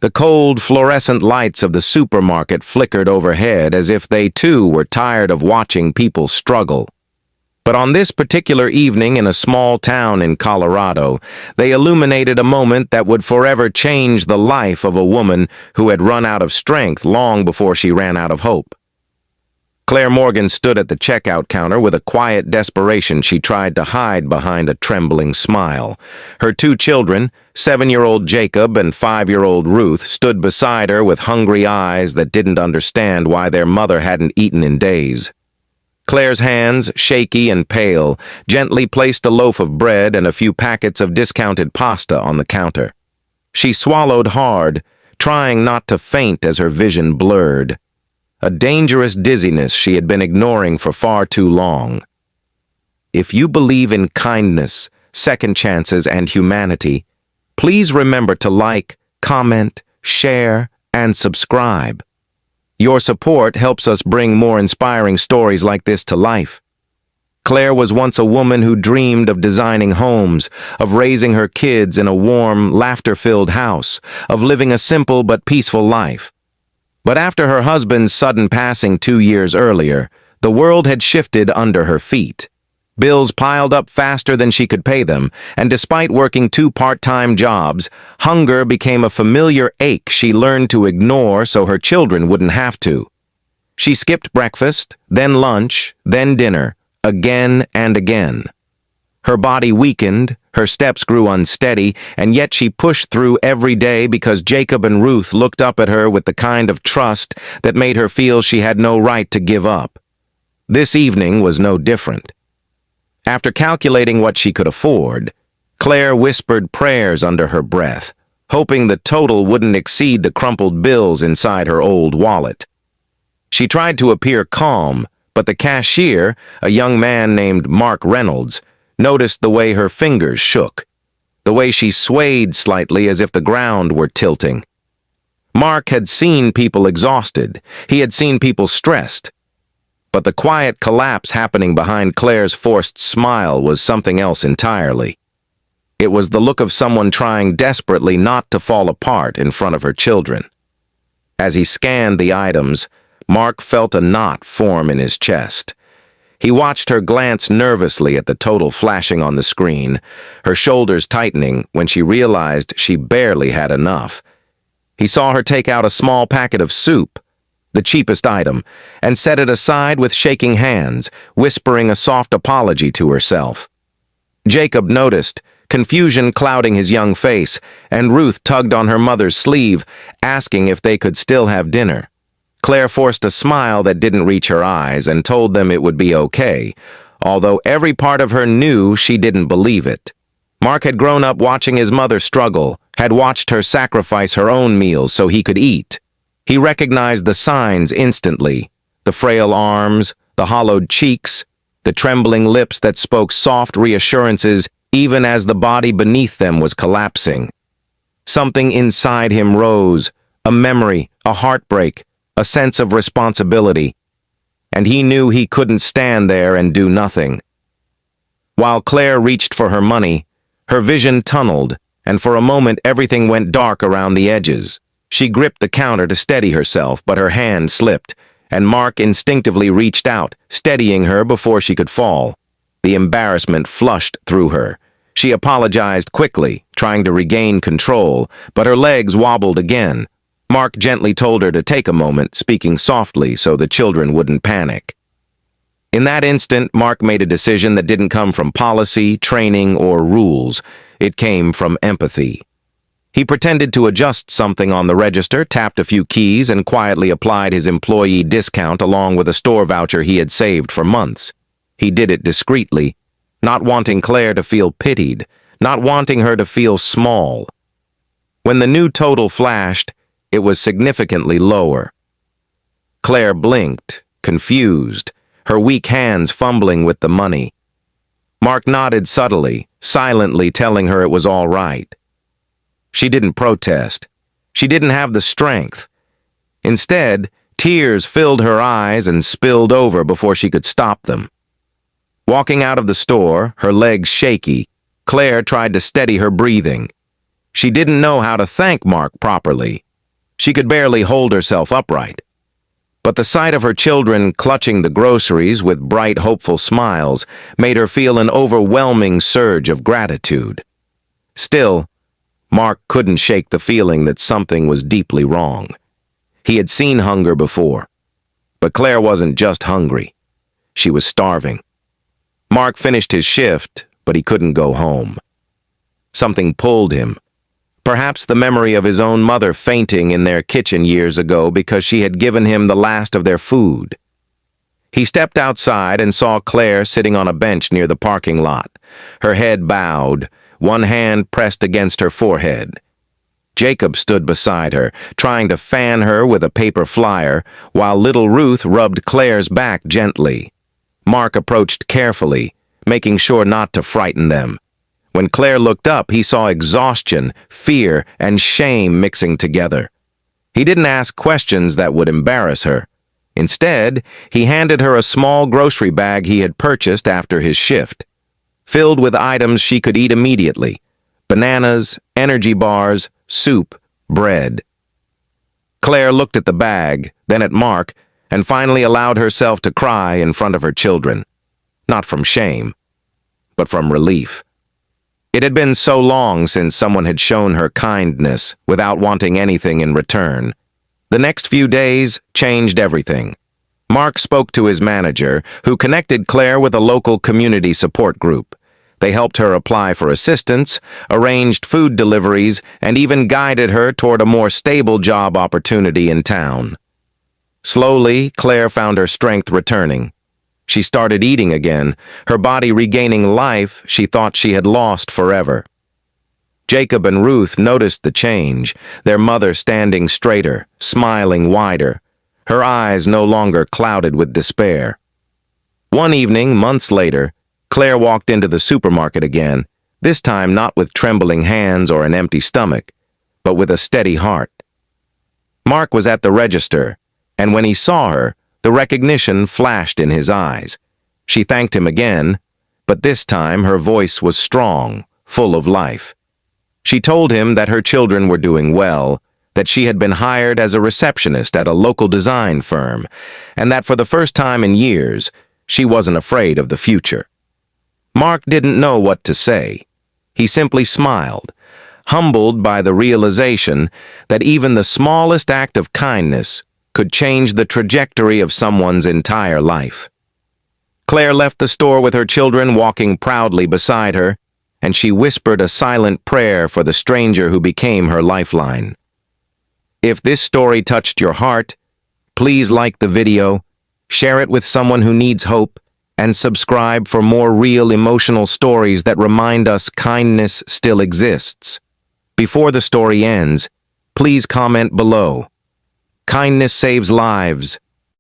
The cold, fluorescent lights of the supermarket flickered overhead as if they too were tired of watching people struggle. But on this particular evening in a small town in Colorado, they illuminated a moment that would forever change the life of a woman who had run out of strength long before she ran out of hope. Claire Morgan stood at the checkout counter with a quiet desperation she tried to hide behind a trembling smile. Her two children, 7-year-old Jacob and 5-year-old Ruth, stood beside her with hungry eyes that didn't understand why their mother hadn't eaten in days. Claire's hands, shaky and pale, gently placed a loaf of bread and a few packets of discounted pasta on the counter. She swallowed hard, trying not to faint as her vision blurred. A dangerous dizziness she had been ignoring for far too long. If you believe in kindness, second chances, and humanity, please remember to like, comment, share, and subscribe. Your support helps us bring more inspiring stories like this to life. Claire was once a woman who dreamed of designing homes, of raising her kids in a warm, laughter-filled house, of living a simple but peaceful life. But after her husband's sudden passing 2 years earlier, the world had shifted under her feet. Bills piled up faster than she could pay them, and despite working 2 part-time jobs, hunger became a familiar ache she learned to ignore so her children wouldn't have to. She skipped breakfast, then lunch, then dinner, again and again. Her body weakened, her steps grew unsteady, and yet she pushed through every day because Jacob and Ruth looked up at her with the kind of trust that made her feel she had no right to give up. This evening was no different. After calculating what she could afford, Claire whispered prayers under her breath, hoping the total wouldn't exceed the crumpled bills inside her old wallet. She tried to appear calm, but the cashier, a young man named Mark Reynolds, noticed the way her fingers shook, the way she swayed slightly as if the ground were tilting. Mark had seen people exhausted. He had seen people stressed. But the quiet collapse happening behind Claire's forced smile was something else entirely. It was the look of someone trying desperately not to fall apart in front of her children. As he scanned the items, Mark felt a knot form in his chest. He watched her glance nervously at the total flashing on the screen, her shoulders tightening when she realized she barely had enough. He saw her take out a small packet of soup, the cheapest item, and set it aside with shaking hands, whispering a soft apology to herself. Jacob noticed, confusion clouding his young face, and Ruth tugged on her mother's sleeve, asking if they could still have dinner. Claire forced a smile that didn't reach her eyes and told them it would be okay, although every part of her knew she didn't believe it. Mark had grown up watching his mother struggle, had watched her sacrifice her own meals so he could eat. He recognized the signs instantly, the frail arms, the hollowed cheeks, the trembling lips that spoke soft reassurances even as the body beneath them was collapsing. Something inside him rose, a memory, a heartbreak, a sense of responsibility, and he knew he couldn't stand there and do nothing. While Claire reached for her money, her vision tunneled, and for a moment everything went dark around the edges. She gripped the counter to steady herself, but her hand slipped, and Mark instinctively reached out, steadying her before she could fall. The embarrassment flushed through her. She apologized quickly, trying to regain control, but her legs wobbled again. Mark gently told her to take a moment, speaking softly so the children wouldn't panic. In that instant, Mark made a decision that didn't come from policy, training, or rules. It came from empathy. He pretended to adjust something on the register, tapped a few keys, and quietly applied his employee discount along with a store voucher he had saved for months. He did it discreetly, not wanting Claire to feel pitied, not wanting her to feel small. When the new total flashed, it was significantly lower. Claire blinked, confused, her weak hands fumbling with the money. Mark nodded subtly, silently telling her it was all right. She didn't protest. She didn't have the strength. Instead, tears filled her eyes and spilled over before she could stop them. Walking out of the store, her legs shaky, Claire tried to steady her breathing. She didn't know how to thank Mark properly, She could barely hold herself upright. But the sight of her children clutching the groceries with bright, hopeful smiles made her feel an overwhelming surge of gratitude. Still, Mark couldn't shake the feeling that something was deeply wrong. He had seen hunger before, but Claire wasn't just hungry. She was starving. Mark finished his shift, but he couldn't go home. Something pulled him. Perhaps the memory of his own mother fainting in their kitchen years ago because she had given him the last of their food. He stepped outside and saw Claire sitting on a bench near the parking lot, her head bowed, one hand pressed against her forehead. Jacob stood beside her, trying to fan her with a paper flyer, while little Ruth rubbed Claire's back gently. Mark approached carefully, making sure not to frighten them. When Claire looked up, he saw exhaustion, fear, and shame mixing together. He didn't ask questions that would embarrass her. Instead, he handed her a small grocery bag he had purchased after his shift, filled with items she could eat immediately: bananas, energy bars, soup, bread. Claire looked at the bag, then at Mark, and finally allowed herself to cry in front of her children. Not from shame, but from relief. It had been so long since someone had shown her kindness without wanting anything in return. The next few days changed everything. Mark spoke to his manager, who connected Claire with a local community support group. They helped her apply for assistance, arranged food deliveries, and even guided her toward a more stable job opportunity in town. Slowly, Claire found her strength returning. She started eating again, her body regaining life she thought she had lost forever. Jacob and Ruth noticed the change, their mother standing straighter, smiling wider, her eyes no longer clouded with despair. One evening, months later, Claire walked into the supermarket again, this time not with trembling hands or an empty stomach, but with a steady heart. Mark was at the register, and when he saw her, the recognition flashed in his eyes. She thanked him again, but this time her voice was strong, full of life. She told him that her children were doing well, that she had been hired as a receptionist at a local design firm, and that for the first time in years, she wasn't afraid of the future. Mark didn't know what to say. He simply smiled, humbled by the realization that even the smallest act of kindness could change the trajectory of someone's entire life. Claire left the store with her children walking proudly beside her, and she whispered a silent prayer for the stranger who became her lifeline. If this story touched your heart, please like the video, share it with someone who needs hope, and subscribe for more real emotional stories that remind us kindness still exists. Before the story ends, please comment below. Kindness saves lives,